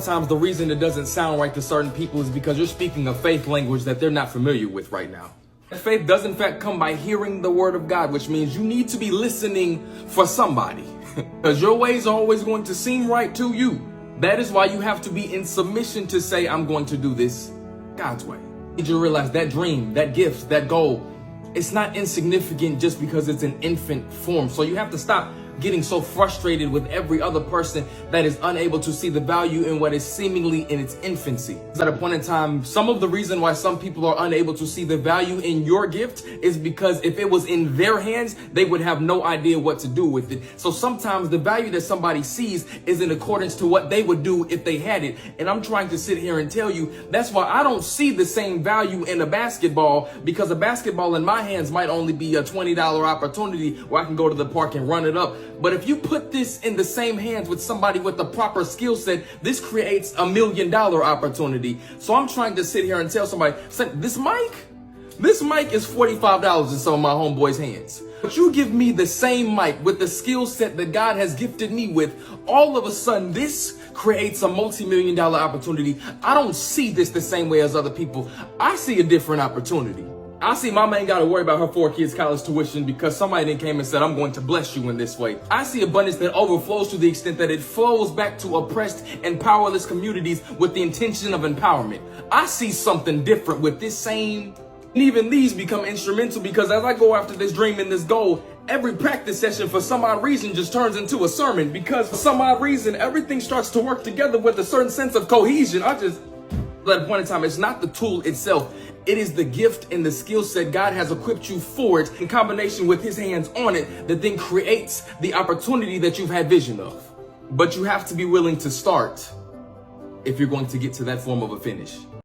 sometimes the reason it doesn't sound right to certain people is because you're speaking a faith language that they're not familiar with right now. Faith does in fact come by hearing the word of God, which means you need to be listening for somebody. Because your ways are always going to seem right to you. That is why you have to be in submission to say, I'm going to do this God's way. Did you realize that dream, that gift, that goal, it's not insignificant just because it's an infant form. So you have to stop getting so frustrated with every other person that is unable to see the value in what is seemingly in its infancy. At a point in time, some of the reason why some people are unable to see the value in your gift is because if it was in their hands, they would have no idea what to do with it. So sometimes the value that somebody sees is in accordance to what they would do if they had it. And I'm trying to sit here and tell you, that's why I don't see the same value in a basketball, because a basketball in my hands might only be a $20 opportunity where I can go to the park and run it up. But if you put this in the same hands with somebody with the proper skill set, this creates $1 million opportunity. So I'm trying to sit here and tell somebody, this mic is $45 in some of my homeboys' hands. But you give me the same mic with the skill set that God has gifted me with, all of a sudden this creates a multi-million dollar opportunity. I don't see this the same way as other people. I see a different opportunity. I see mama ain't got to worry about her 4 kids' college tuition because somebody then came and said, I'm going to bless you in this way. I see abundance that overflows to the extent that it flows back to oppressed and powerless communities with the intention of empowerment. I see something different with this same, and even these become instrumental because as I go after this dream and this goal, every practice session for some odd reason just turns into a sermon because for some odd reason, everything starts to work together with a certain sense of cohesion. At a point in time, it's not the tool itself. It is the gift and the skill set God has equipped you for it in combination with his hands on it that then creates the opportunity that you've had vision of. But you have to be willing to start if you're going to get to that form of a finish.